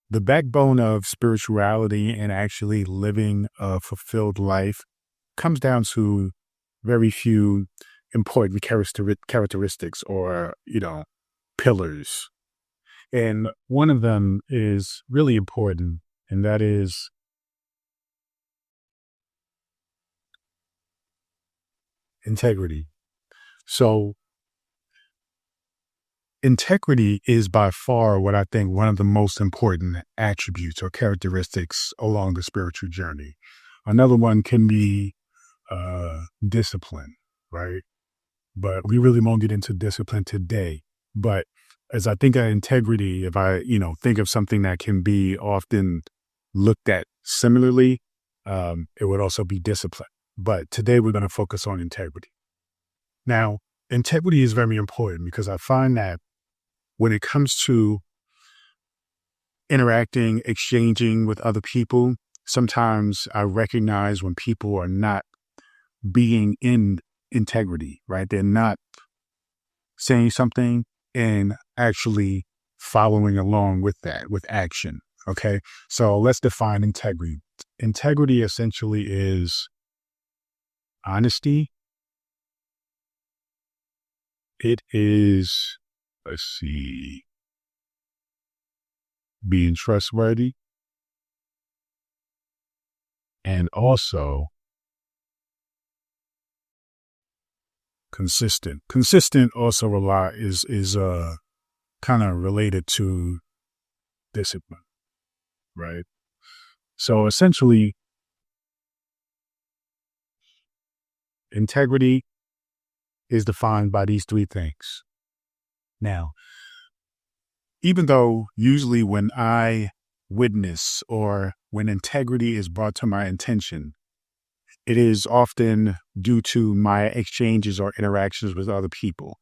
the backbone of spirituality and actually living a fulfilled life comes down to very few important characteristics or, pillars. And one of them is really important, and that is integrity. So, integrity is by far what I think one of the most important attributes or characteristics along the spiritual journey. Another one can be discipline, right? But we really won't get into discipline today. But as I think of integrity, if I, think of something that can be often looked at similarly, it would also be discipline. But today we're going to focus on integrity. Now, integrity is very important because I find that when it comes to interacting, exchanging with other people, sometimes I recognize when people are not being in integrity, right? They're not saying something and actually following along with that, with action. Okay. So let's define integrity. Integrity essentially is honesty. It is, being trustworthy, and also consistent. Consistent also is kind of related to discipline, right? So essentially, integrity is defined by these three things. Now, even though usually when I witness or when integrity is brought to my attention, it is often due to my exchanges or interactions with other people.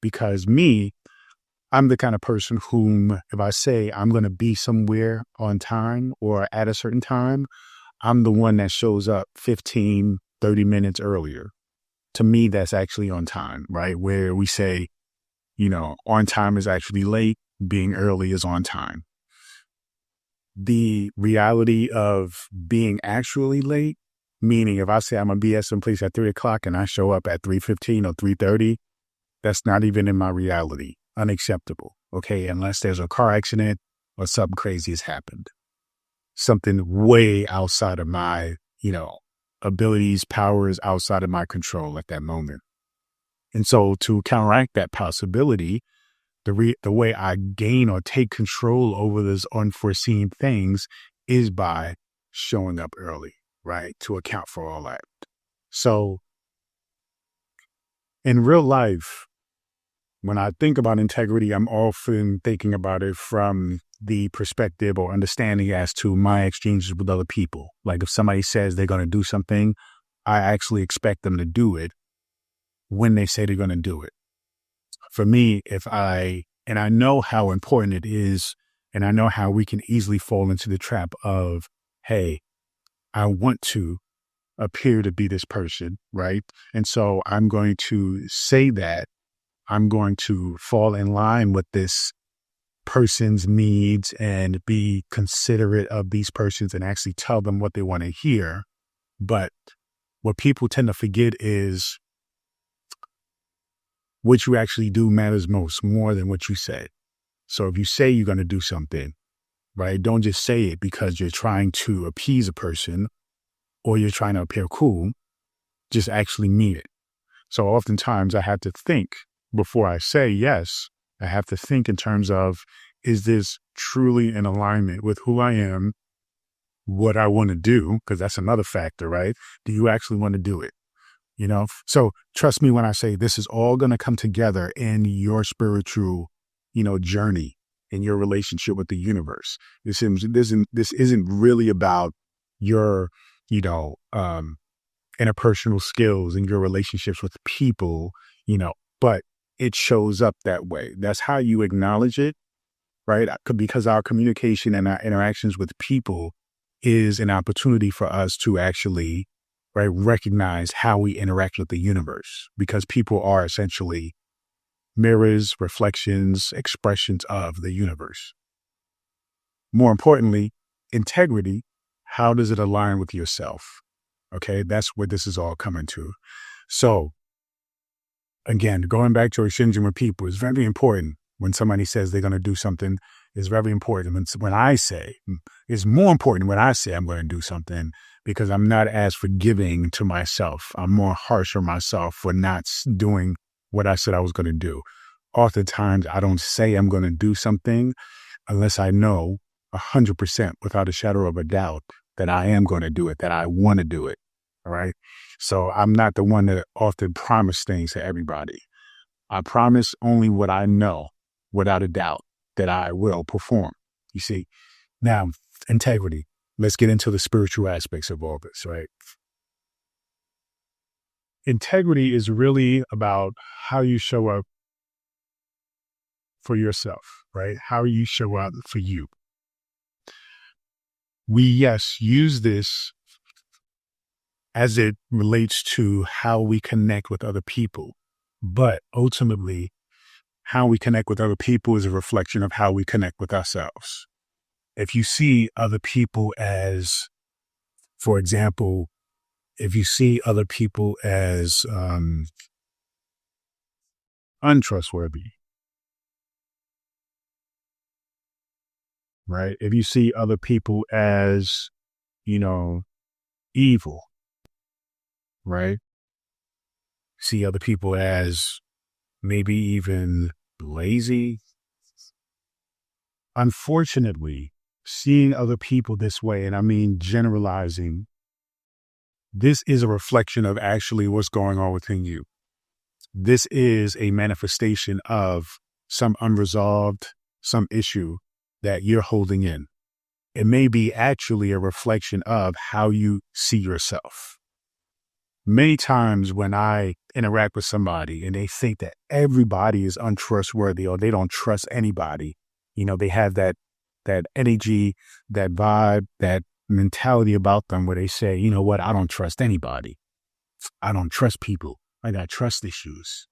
Because I'm the kind of person whom, if I say I'm going to be somewhere on time or at a certain time, I'm the one that shows up 15, 30 minutes earlier. To me, that's actually on time, right? Where we say, on time is actually late, being early is on time. The reality of being actually late, meaning if I say I'm going to be at some place at 3:00 and I show up at 3:15 or 3:30, that's not even in my reality. Unacceptable. Okay. Unless there's a car accident or something crazy has happened. Something way outside of my, abilities, powers, outside of my control at that moment. And so to counteract that possibility, the way I gain or take control over those unforeseen things is by showing up early, right? To account for all that. So in real life, when I think about integrity, I'm often thinking about it from the perspective or understanding as to my exchanges with other people. Like if somebody says they're going to do something, I actually expect them to do it when they say they're going to do it. For me, and I know how important it is, and I know how we can easily fall into the trap of, hey, I want to appear to be this person, right? And so I'm going to say that I'm going to fall in line with this person's needs and be considerate of these persons and actually tell them what they want to hear. But what people tend to forget is what you actually do matters more than what you say. So if you say you're going to do something, right, don't just say it because you're trying to appease a person or you're trying to appear cool. Just actually mean it. So oftentimes I have to think before I say yes. I have to think in terms of, is this truly in alignment with who I am, what I want to do? Because that's another factor, right? Do you actually want to do it? So trust me when I say this is all going to come together in your spiritual, journey, in your relationship with the universe. This isn't really about your, interpersonal skills and your relationships with people, but it shows up that way. That's how you acknowledge it, right? Because our communication and our interactions with people is an opportunity for us to actually, right, recognize how we interact with the universe, because people are essentially mirrors, reflections, expressions of the universe. more importantly, integrity, how does it align with yourself? Okay, that's what this is all coming to. So, again, going back to exchanging with people is very important. When somebody says they're going to do something, it's very important. When I say, it's more important when I say I'm going to do something, because I'm not as forgiving to myself. I'm more harsh on myself for not doing what I said I was going to do. Oftentimes, I don't say I'm going to do something unless I know 100% without a shadow of a doubt that I am going to do it, that I want to do it. All right. So I'm not the one that often promise things to everybody. I promise only what I know without a doubt that I will perform. You see, now integrity. Let's get into the spiritual aspects of all this, right? Integrity is really about how you show up for yourself, right? How you show up for you. We, yes, use this as it relates to how we connect with other people. But ultimately, how we connect with other people is a reflection of how we connect with ourselves. If you see other people as, for example, if you see other people as untrustworthy, right? If you see other people as, evil, right? See other people as maybe even lazy. Unfortunately, seeing other people this way, and I mean generalizing, this is a reflection of actually what's going on within you. This is a manifestation of some unresolved, some issue that you're holding in. It may be actually a reflection of how you see yourself. Many times when I interact with somebody and they think that everybody is untrustworthy or they don't trust anybody, they have that energy, that vibe, that mentality about them where they say, you know what, I don't trust anybody. I don't trust people. I got trust issues.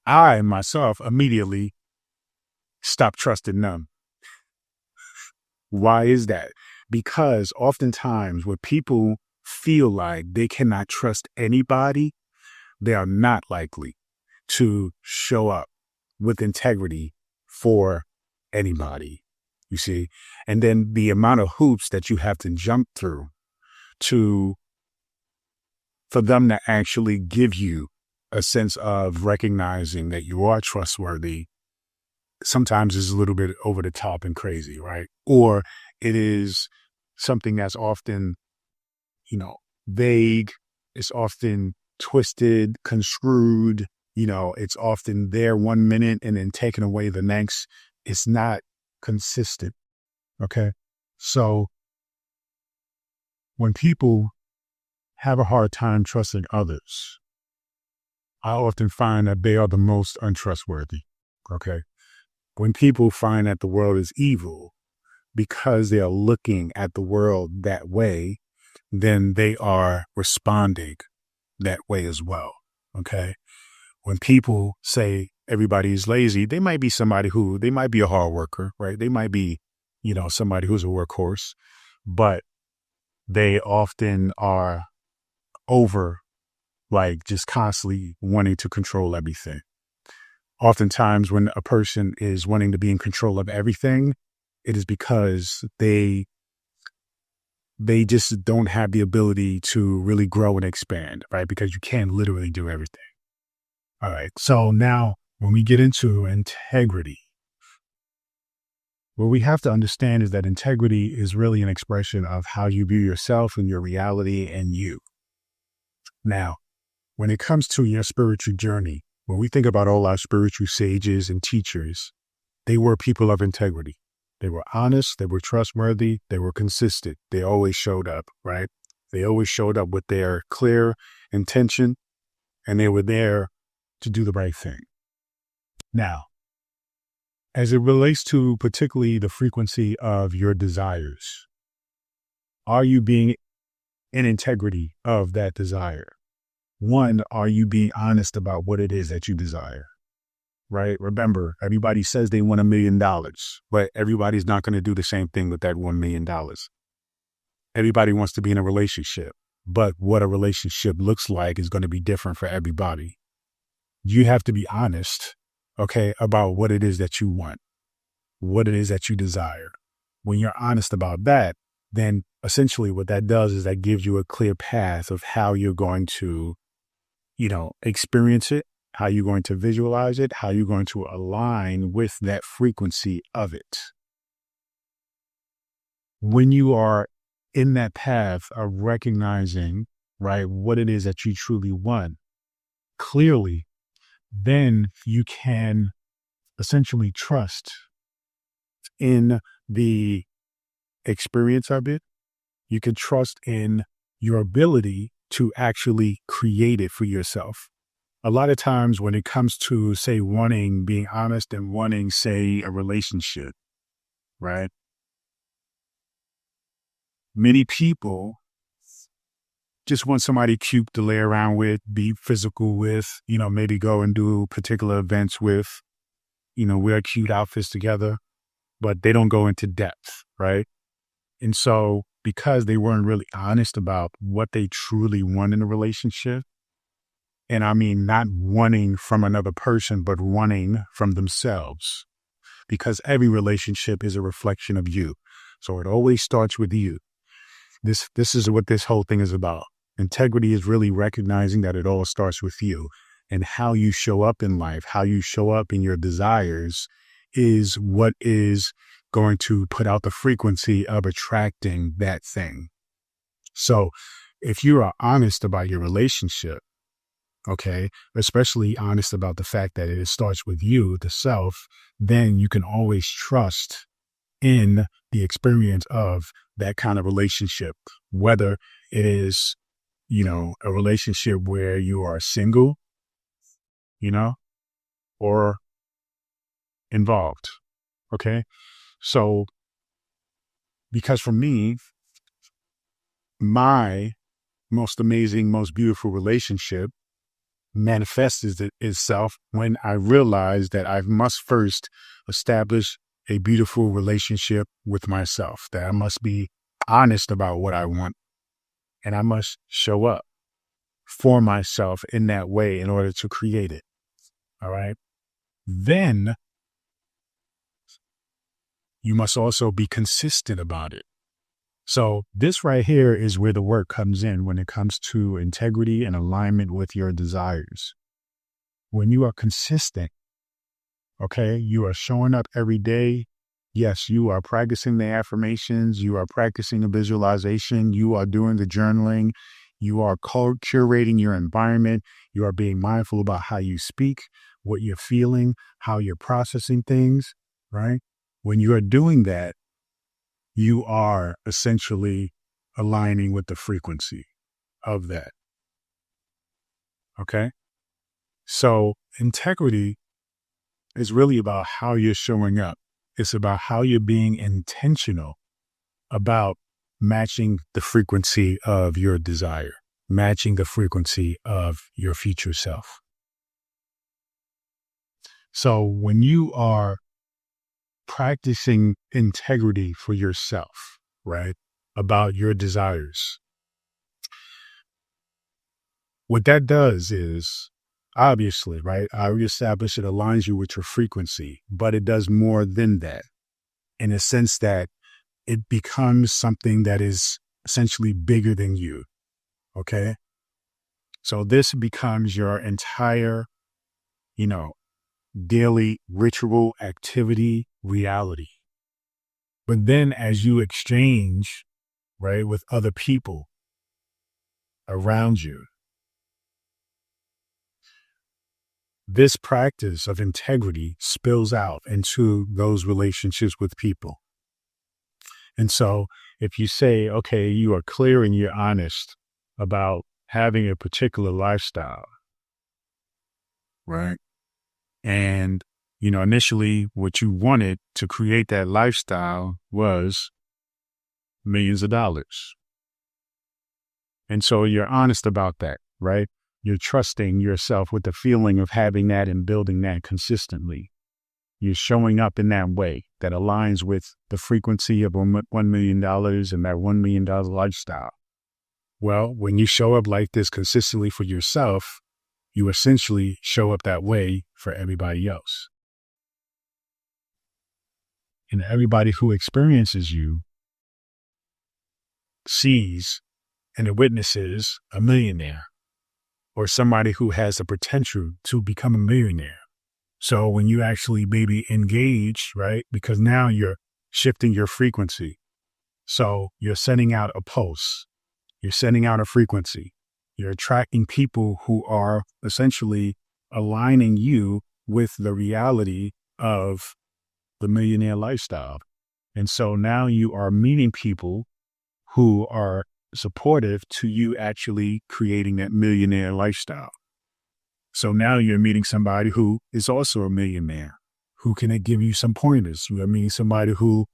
I myself immediately stop trusting them. Why is that? Because oftentimes when people feel like they cannot trust anybody, they are not likely to show up with integrity for anybody, you see? And then the amount of hoops that you have to jump through for them to actually give you a sense of recognizing that you are trustworthy sometimes is a little bit over the top and crazy, right? Or it is something that's often, vague. It's often twisted, construed. It's often there 1 minute and then taken away the next. It's not consistent. Okay. So when people have a hard time trusting others, I often find that they are the most untrustworthy. Okay. When people find that the world is evil because they are looking at the world that way, then they are responding that way as well. Okay. When people say everybody is lazy, they might be they might be a hard worker, right? They might be, somebody who's a workhorse, but they often are over like just constantly wanting to control everything. Oftentimes when a person is wanting to be in control of everything, it is because they just don't have the ability to really grow and expand, right? Because you can't literally do everything. All right. So now when we get into integrity, what we have to understand is that integrity is really an expression of how you view yourself and your reality and you. Now, when it comes to your spiritual journey, when we think about all our spiritual sages and teachers, they were people of integrity. They were honest, they were trustworthy, they were consistent. They always showed up, right? They always showed up with their clear intention, and they were there to do the right thing. Now, as it relates to particularly the frequency of your desires, are you being in integrity of that desire? One, are you being honest about what it is that you desire? right? Remember, everybody says they want $1 million, but everybody's not going to do the same thing with that $1 million. Everybody wants to be in a relationship, but what a relationship looks like is going to be different for everybody. You have to be honest, okay, about what it is that you want, what it is that you desire. When you're honest about that, then essentially what that does is that gives you a clear path of how you're going to, experience it, how you're going to visualize it, how you're going to align with that frequency of it. When you are in that path of recognizing, right, what it is that you truly want, clearly, then you can essentially trust in the experience of it. You can trust in your ability to actually create it for yourself. A lot of times when it comes to, say, being honest and wanting, say, a relationship, right? Many people just want somebody cute to lay around with, be physical with, maybe go and do particular events with, wear cute outfits together, but they don't go into depth, right? And so because they weren't really honest about what they truly want in a relationship, and I mean not wanting from another person, but wanting from themselves, because every relationship is a reflection of you. So it always starts with you. This is what this whole thing is about. Integrity is really recognizing that it all starts with you, and how you show up in life, how you show up in your desires is what is going to put out the frequency of attracting that thing. So if you are honest about your relationship, okay, especially honest about the fact that it starts with you, the self, then you can always trust in the experience of that kind of relationship, whether it is, a relationship where you are single, or involved. Okay. So, because for me, my most amazing, most beautiful relationship manifests itself when I realize that I must first establish a beautiful relationship with myself, that I must be honest about what I want, and I must show up for myself in that way in order to create it. All right. Then you must also be consistent about it. So this right here is where the work comes in when it comes to integrity and alignment with your desires. When you are consistent, okay, you are showing up every day. Yes, you are practicing the affirmations. You are practicing the visualization. You are doing the journaling. You are curating your environment. You are being mindful about how you speak, what you're feeling, how you're processing things, right? When you are doing that, you are essentially aligning with the frequency of that. Okay. So integrity is really about how you're showing up. It's about how you're being intentional about matching the frequency of your desire, matching the frequency of your future self. So when you are practicing integrity for yourself, right, about your desires, what that does is, obviously, right, I already established it aligns you with your frequency, but it does more than that, in a sense that it becomes something that is essentially bigger than you. Okay. So this becomes your entire, daily ritual activity reality. But then as you exchange, right, with other people around you, this practice of integrity spills out into those relationships with people. And so if you say, okay, you are clear and you're honest about having a particular lifestyle, right? And, initially what you wanted to create that lifestyle was millions of dollars. And so you're honest about that, right? You're trusting yourself with the feeling of having that and building that consistently. You're showing up in that way that aligns with the frequency of $1 million and that $1 million lifestyle. Well, when you show up like this consistently for yourself, you essentially show up that way for everybody else. And everybody who experiences you sees and witnesses a millionaire or somebody who has the potential to become a millionaire. So when you actually maybe engage, right, because now you're shifting your frequency. So you're sending out a pulse, you're sending out a frequency, you're attracting people who are essentially aligning you with the reality of the millionaire lifestyle. And so now you are meeting people who are supportive to you actually creating that millionaire lifestyle. So now you're meeting somebody who is also a millionaire, who can give you some pointers. You are meeting somebody who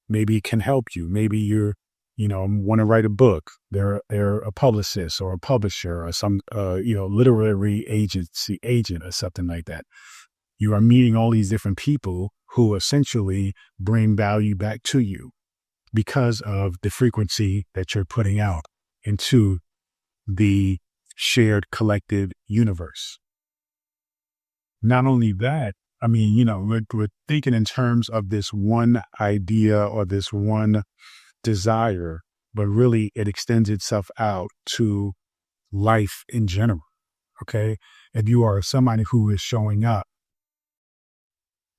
maybe can help you. Maybe you're, want to write a book. They're a publicist or a publisher or some, literary agent or something like that. You are meeting all these different people who essentially bring value back to you because of the frequency that you're putting out into the shared collective universe. Not only that, we're thinking in terms of this one idea or this one desire, but really it extends itself out to life in general. Okay. If you are somebody who is showing up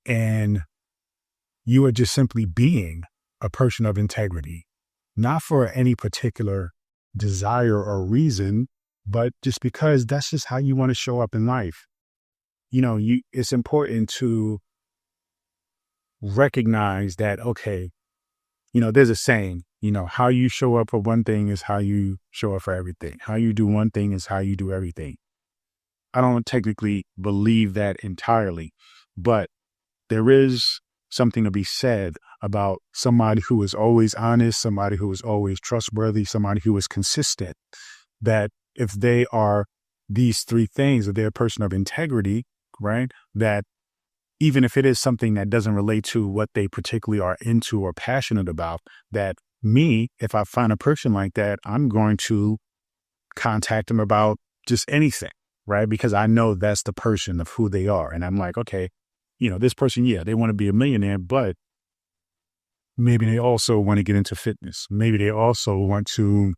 and you are just simply being a person of integrity, not for any particular desire or reason, but just because that's just how you want to show up in life. It's important to recognize that, okay, there's a saying, how you show up for one thing is how you show up for everything. How you do one thing is how you do everything. I don't technically believe that entirely, but there is something to be said about somebody who is always honest, somebody who is always trustworthy, somebody who is consistent, that if they are these three things, if they're a person of integrity, right, that even if it is something that doesn't relate to what they particularly are into or passionate about, that if I find a person like that, I'm going to contact them about just anything, right? Because I know that's the person of who they are. And I'm like, okay, this person, they want to be a millionaire, but maybe they also want to get into fitness. Maybe they also want to,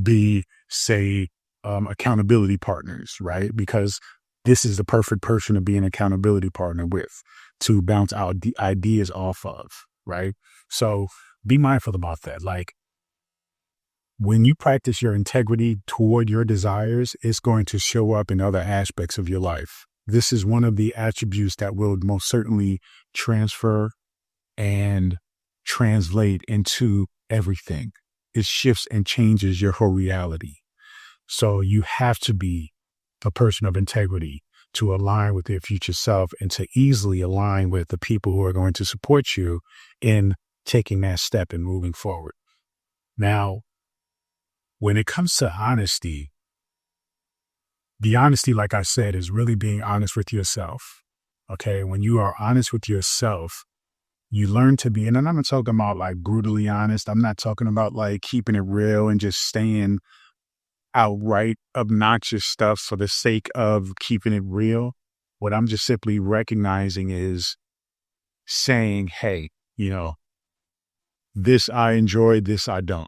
be, say, accountability partners, right? Because this is the perfect person to be an accountability partner with, to bounce out the ideas off of, right? So be mindful about that. Like, when you practice your integrity toward your desires, it's going to show up in other aspects of your life. This is one of the attributes that will most certainly transfer and translate into everything. It shifts and changes your whole reality. So you have to be a person of integrity to align with your future self and to easily align with the people who are going to support you in taking that step and moving forward. Now, when it comes to honesty, the honesty, like I said, is really being honest with yourself. Okay. When you are honest with yourself, you learn to be, and I'm not talking about like brutally honest. I'm not talking about like keeping it real and just staying outright obnoxious stuff for the sake of keeping it real. What I'm just simply recognizing is saying, hey, this I enjoy, this I don't,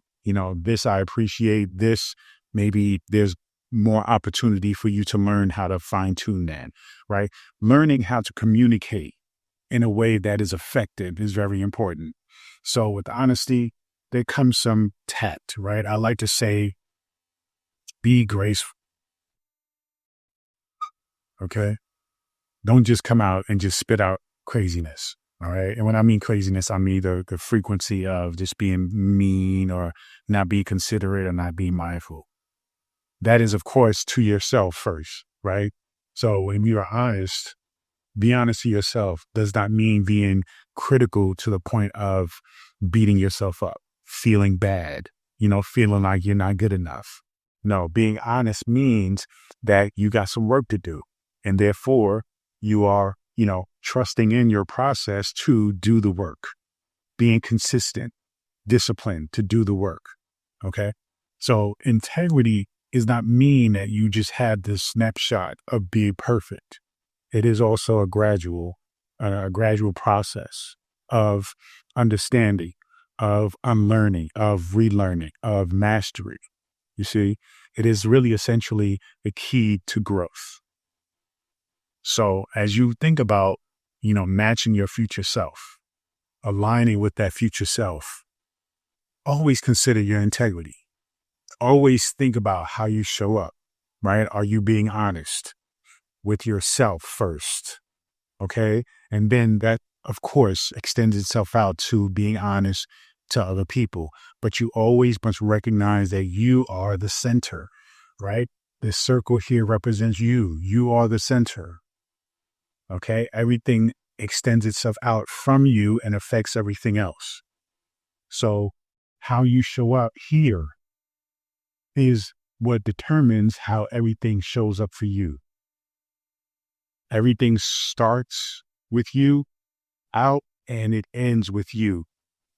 this I appreciate, this maybe there's more opportunity for you to learn how to fine tune that, right? Learning how to communicate in a way that is effective is very important. So with honesty, there comes some tact, right? I like to say, be graceful. Okay. Don't just come out and just spit out craziness. All right. And when I mean craziness, I mean the frequency of just being mean or not being considerate or not being mindful. That is, of course, to yourself first, right? So when you are honest, be honest to yourself does not mean being critical to the point of beating yourself up, feeling bad, feeling like you're not good enough. No, being honest means that you got some work to do. And therefore, you are, trusting in your process to do the work, being consistent, disciplined to do the work. Okay. So integrity is not mean that you just had this snapshot of being perfect. It is also a gradual process of understanding, of unlearning, of relearning, of mastery. You see, it is really essentially the key to growth. So as you think about, matching your future self, aligning with that future self, always consider your integrity. Always think about how you show up, right? Are you being honest with yourself first? Okay. And then that, of course, extends itself out to being honest to other people. But you always must recognize that you are the center, right? This circle here represents you. You are the center. Okay. Everything extends itself out from you and affects everything else. So how you show up here is what determines how everything shows up for you. Everything starts with you out and it ends with you,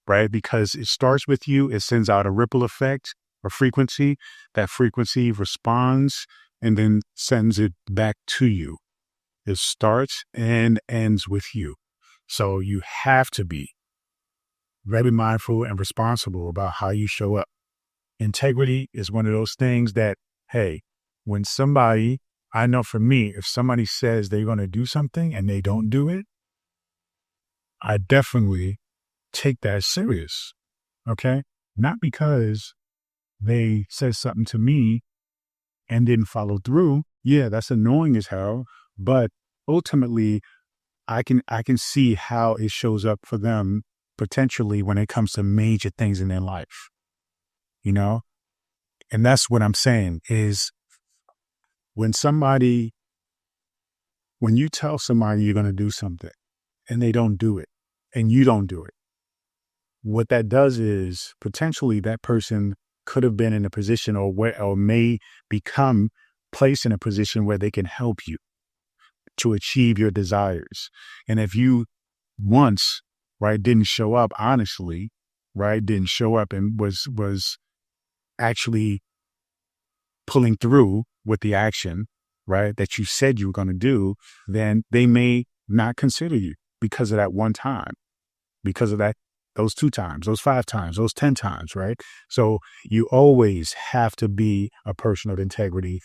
right? Because it starts with you, it sends out a ripple effect, a frequency. That frequency responds and then sends it back to you. It starts and ends with you. So you have to be very mindful and responsible about how you show up. Integrity is one of those things that, hey, when somebody, I know for me, if somebody says they're going to do something and they don't do it, I definitely take that serious. Okay. Not because they said something to me and didn't follow through. Yeah, that's annoying as hell. But ultimately, I can see how it shows up for them potentially when it comes to major things in their life, you know? And that's what I'm saying is when you tell somebody you're going to do something and they don't do it and you don't do it, what that does is potentially that person could have been in a position or may become placed in a position where they can help you to achieve your desires. And if you once, right, didn't show up honestly, right, didn't show up and was actually pulling through with the action, right, that you said you were going to do, then they may not consider you because of that one time, because of that, those 2 times, those 5 times, those 10 times, right? So you always have to be a person of integrity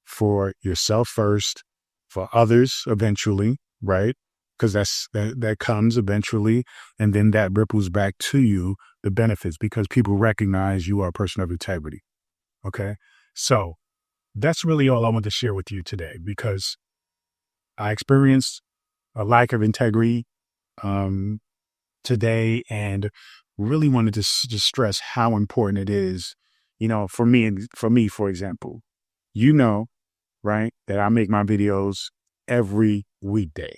for yourself first, for others eventually, right? Because that comes eventually, and then that ripples back to you the benefits because people recognize you are a person of integrity. Okay, so that's really all I want to share with you today because I experienced a lack of integrity um, today and really wanted to just stress how important it is, for me for example, right, that I make my videos every weekday,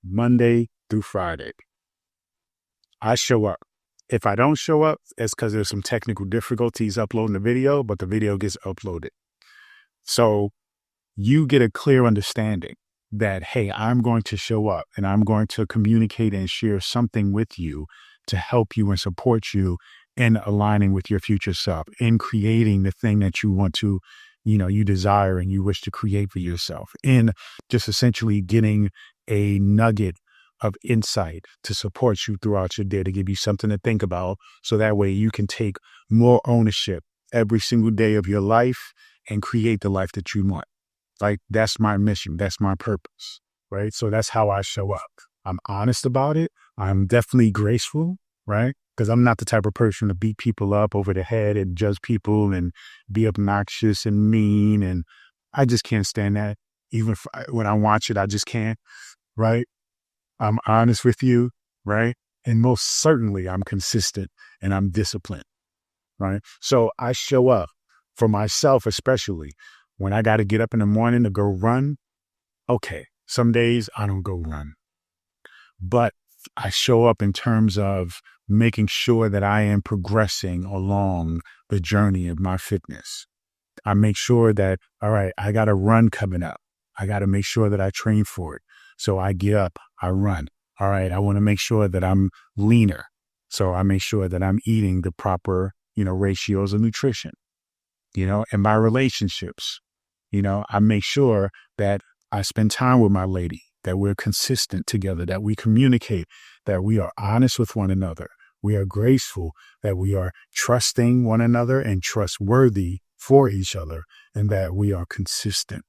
Monday through Friday. I show up. If I don't show up, it's because there's some technical difficulties uploading the video, but the video gets uploaded. So you get a clear understanding that, hey, I'm going to show up and I'm going to communicate and share something with you to help you and support you in aligning with your future self, in creating the thing that you want to, you desire and you wish to create for yourself, in just essentially getting a nugget of insight to support you throughout your day, to give you something to think about. So that way you can take more ownership every single day of your life and create the life that you want. Like, that's my mission. That's my purpose, right? So that's how I show up. I'm honest about it. I'm definitely graceful, right? Because I'm not the type of person to beat people up over the head and judge people and be obnoxious and mean. And I just can't stand that. Even when I watch it, I just can't, right? I'm honest with you, right? And most certainly I'm consistent and I'm disciplined, right? So I show up for myself, especially when I got to get up in the morning to go run. Okay, some days I don't go run, but I show up in terms of making sure that I am progressing along the journey of my fitness. I make sure that, all right, I got a run coming up. I got to make sure that I train for it. So I get up, I run. All right, I want to make sure that I'm leaner. So I make sure that I'm eating the proper, ratios of nutrition, in my relationships. I make sure that I spend time with my lady, that we're consistent together, that we communicate, that we are honest with one another. We are graceful, that we are trusting one another and trustworthy for each other, and that we are consistent.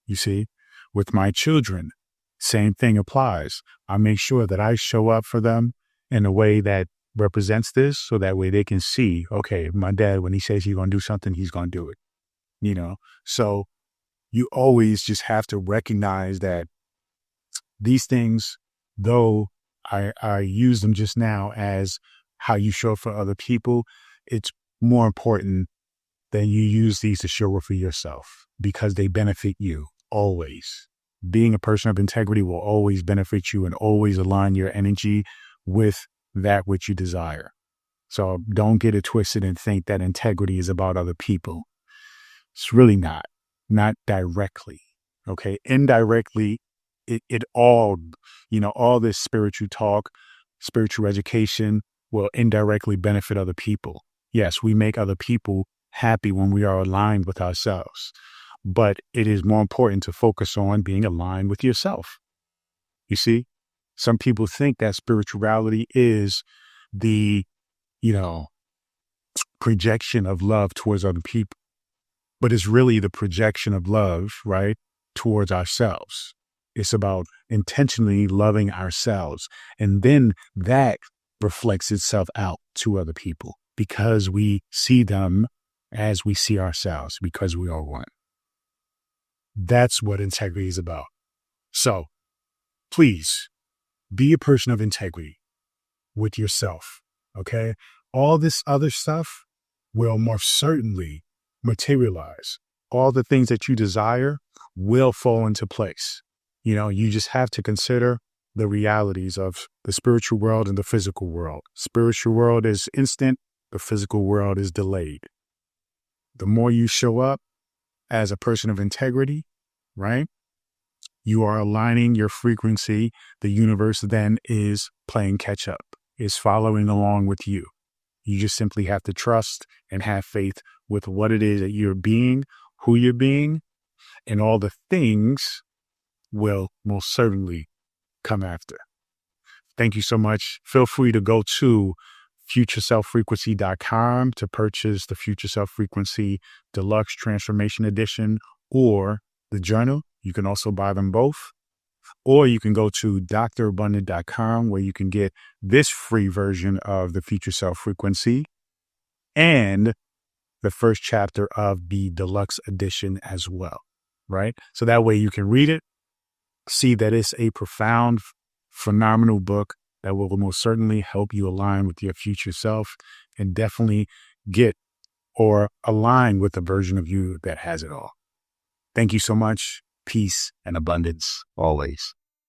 You see, with my children, same thing applies. I make sure that I show up for them in a way that represents this, so that way they can see, okay, my dad, when he says he's going to do something, he's going to do it, So you always just have to recognize that these things, though I use them just now as how you show up for other people, it's more important that you use these to show up for yourself, because they benefit you always. Being a person of integrity will always benefit you and always align your energy with that which you desire. So don't get it twisted and think that integrity is about other people. It's really not directly. Okay. Indirectly, it all, all this spiritual talk, spiritual education will indirectly benefit other people. Yes, we make other people happy when we are aligned with ourselves, but it is more important to focus on being aligned with yourself. You see, some people think that spirituality is the, projection of love towards other people, but it's really the projection of love, right, towards ourselves. It's about intentionally loving ourselves. And then that reflects itself out to other people, because we see them as we see ourselves, because we are one. That's what integrity is about. So please be a person of integrity with yourself. Okay. All this other stuff will more certainly materialize. All the things that you desire will fall into place. You just have to consider the realities of the spiritual world and the physical world. Spiritual world is instant. The physical world is delayed. The more you show up as a person of integrity, right? You are aligning your frequency. The universe then is playing catch up, is following along with you. You just simply have to trust and have faith with what it is that you're being, who you're being, and all the things will most certainly come after. Thank you so much. Feel free to go to futureselffrequency.com to purchase the Future Self Frequency Deluxe Transformation Edition or the journal. You can also buy them both. Or you can go to drabundant.com, where you can get this free version of the Future Self Frequency and the first chapter of the deluxe edition as well, right? So that way you can read it, see that it's a profound, phenomenal book that will most certainly help you align with your future self, and definitely get or align with the version of you that has it all. Thank you so much. Peace and abundance always.